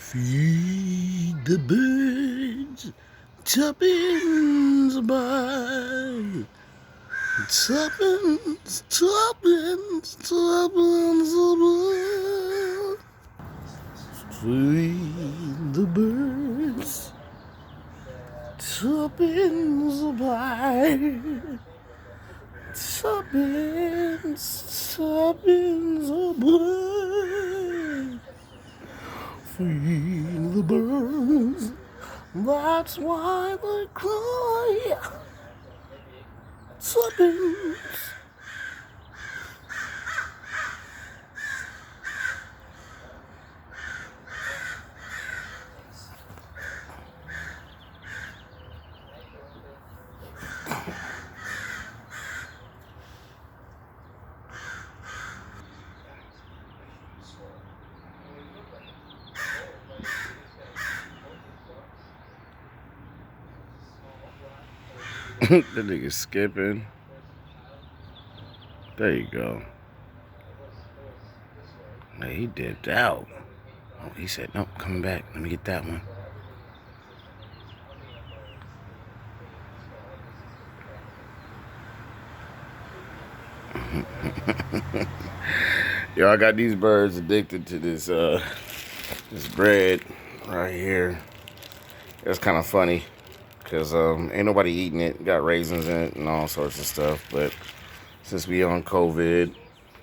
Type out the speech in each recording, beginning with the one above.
Feed the birds, tuppence by. Tuppence, tuppence, tuppence a bye. Feed the birds, tuppence by. Tuppence, tuppence a bye. Feed the birds, that's why they cry. Tuppence. That nigga skipping. There you go. Hey, he dipped out. Oh, he said, nope, coming back. Let me get that one. Yo, I got these birds addicted to this this bread right here. It's kind of funny because ain't nobody eating it. Got raisins in it and all sorts of stuff. But since we on COVID,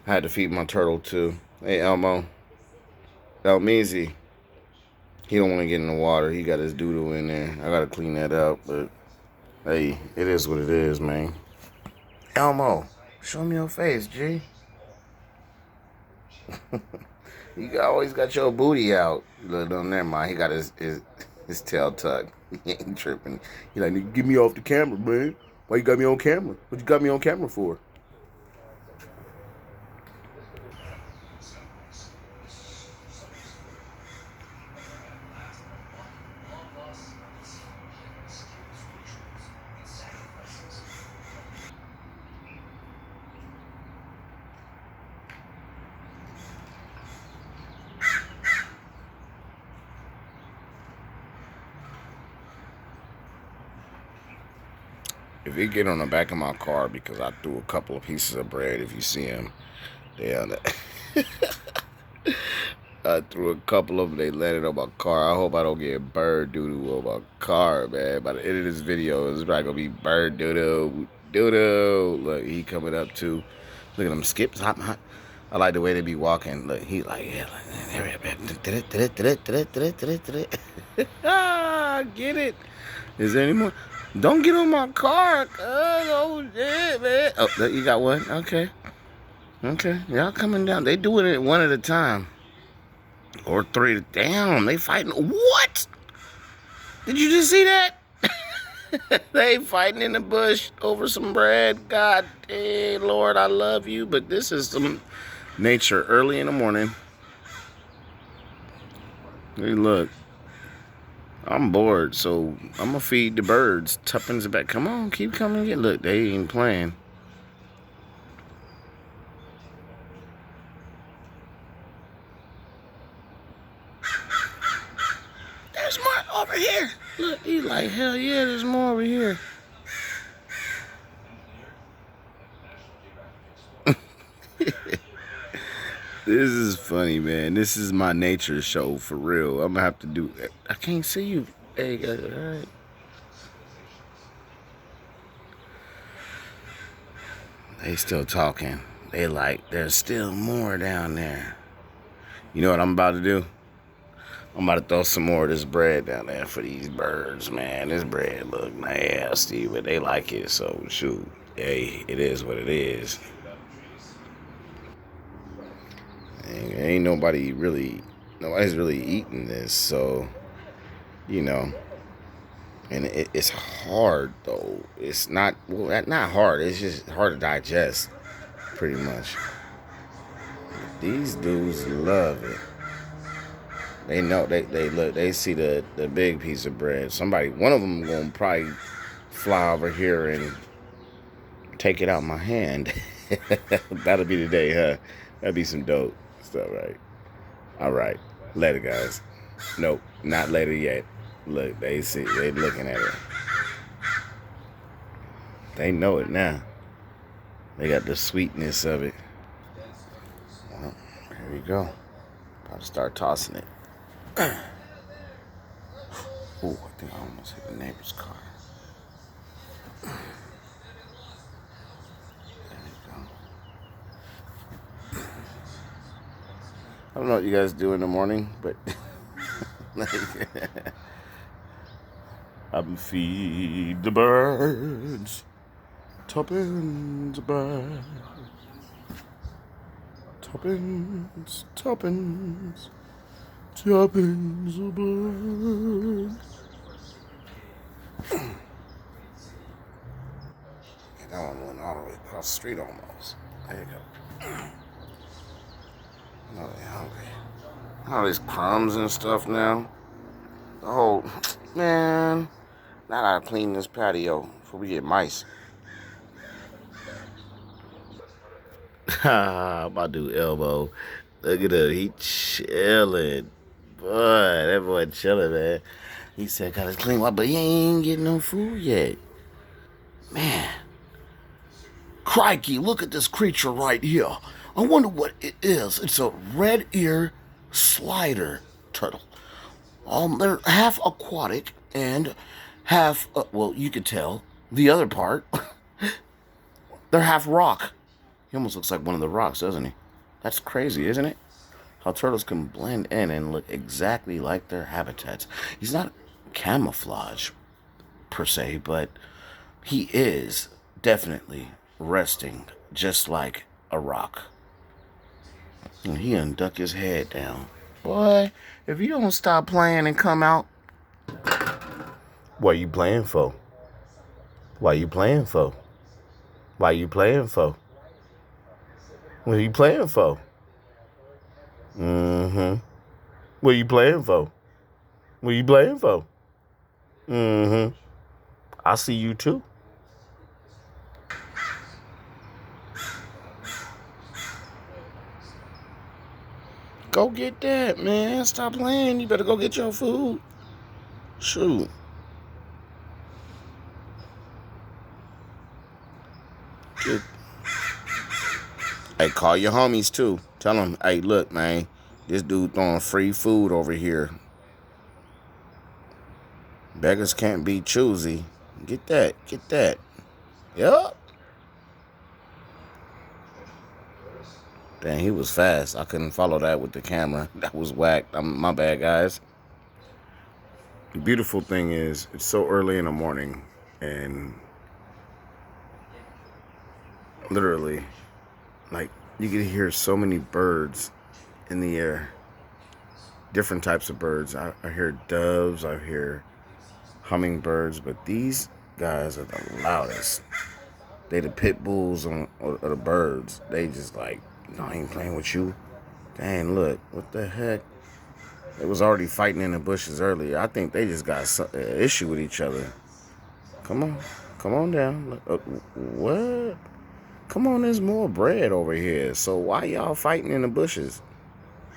I had to feed my turtle too. Hey, Elmo. Elmeezy. He don't want to get in the water. He got his doo-doo in there. I got to clean that up. But, hey, it is what it is, man. Elmo, show me your face, G. You always got your booty out. Look, no, never mind. He got his tail tucked. He ain't tripping. He like, get me off the camera, man. Why you got me on camera? What you got me on camera for? If he get on the back of my car because I threw a couple of pieces of bread, if you see him, I threw a couple of them, they landed on my car. I hope I don't get bird doo-doo on my car, man. By the end of this video, it's probably going to be bird doo-doo, doo-doo. Look, he coming up too. Look at him skip, hop, hop. I like the way they be walking. Look, he like, yeah, like, get it. Is there any more? Don't get on my car. Oh, shit, man. Oh, you got one? Okay. Okay. Y'all coming down. They doing it one at a time. Or three. Damn, they fighting. What? Did you just see that? They fighting in the bush over some bread. God, hey, Lord, I love you. But this is some nature early in the morning. Hey, look. I'm bored, so I'm going to feed the birds. Tuppence back. Come on, keep coming. Look, they ain't playing. There's more over here. Look, he like, hell yeah, there's more over here. This is funny, man. This is my nature show for real. I'm gonna have to do it. I can't see you. Hey, all right. They still talking. They like, there's still more down there. You know what I'm about to do? I'm about to throw some more of this bread down there for these birds, man. This bread look nasty, but they like it, so shoot. Hey, it is what it is. Ain't nobody's really eating this, so you know. And it's hard though. It's not hard. It's just hard to digest, pretty much. These dudes love it. They know they look. They see the big piece of bread. One of them gonna probably fly over here and take it out my hand. That'll be the day, huh? That'd be some dope stuff, right? All right, later, guys. Nope, not later yet. Look, they looking at her. They know it now. They got the sweetness of it. Well, here we go. About to start tossing it. Oh, I think I almost hit the neighbor's car. There we go. I don't know what you guys do in the morning, but I'm feed the birds. Tuppence a bird. Tuppence, tuppence, tuppence a bird. That one went all the way across the street almost. There you go. I'm really hungry. All these crumbs and stuff now. The whole, man, now I gotta clean this patio before we get mice. I'm about to do elbow. Look at him, he chilling. Boy, that boy chilling, man. He said, gotta clean up, but he ain't getting no food yet. Man. Crikey, look at this creature right here. I wonder what it is. It's a red ear slider turtle. They're half aquatic and half, well, you could tell the other part. They're half rock. He almost looks like one of the rocks, doesn't he? That's crazy, isn't it? How turtles can blend in and look exactly like their habitats. He's not camouflage, per se, but he is definitely resting just like a rock. And he unduck his head down. Boy, if you don't stop playing and come out. What are you playing for? What are you playing for? Why are you playing for? What are you playing for? Mm-hmm. What are you playing for? What are you playing for? Mm-hmm. I see you too. Go get that, man. Stop playing. You better go get your food. Shoot. Get. Hey, call your homies too. Tell them, hey, look, man, this dude throwing free food over here. Beggars can't be choosy. Get that. Get that. Yup. Dang, he was fast. I couldn't follow that with the camera. That was whack. My bad, guys. The beautiful thing is, it's so early in the morning, and literally, like, you can hear so many birds in the air. Different types of birds. I hear doves. I hear hummingbirds. But these guys are the loudest. They the pit bulls of the birds. They just like, no, I ain't playing with you. Dang, look. What the heck? They was already fighting in the bushes earlier. I think they just got an issue with each other. Come on. Come on down. What? Come on, there's more bread over here. So why y'all fighting in the bushes?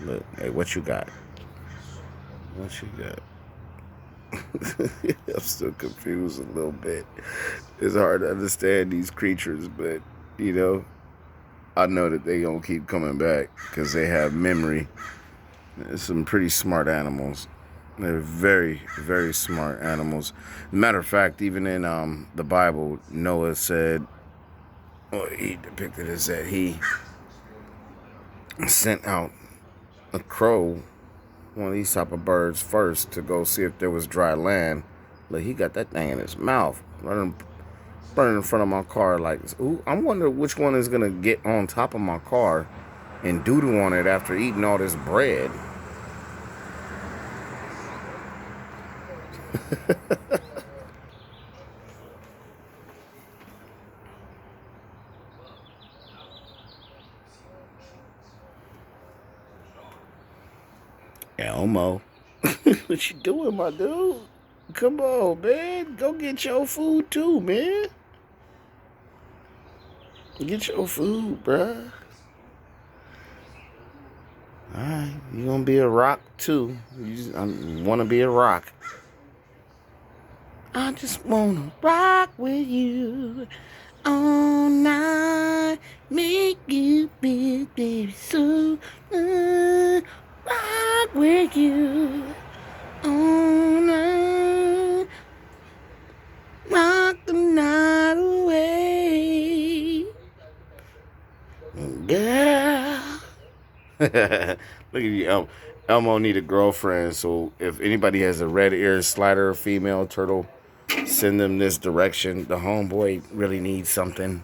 Look, hey, what you got? What you got? I'm still confused a little bit. It's hard to understand these creatures, but, you know, I know that they gonna keep coming back because they have memory. They're some pretty smart animals. They're very, very smart animals. Matter of fact, even in the Bible, Noah said, well, he depicted as that he sent out a crow, one of these type of birds, first to go see if there was dry land. Look, he got that thing in his mouth, running in front of my car. Like, ooh, I wonder which one is gonna get on top of my car and doodle on it after eating all this bread. Elmo, what you doing, my dude? Come on, man. Go get your food too, man. Get your food, bruh. Alright, you gonna be a rock too. You just wanna be a rock. I just wanna rock with you all night. Make you feel, baby, so rock with you all night. Rock the night away. Girl. Look at you, Elmo need a girlfriend, so if anybody has a red ear slider female turtle, send them this direction. The homeboy really needs something.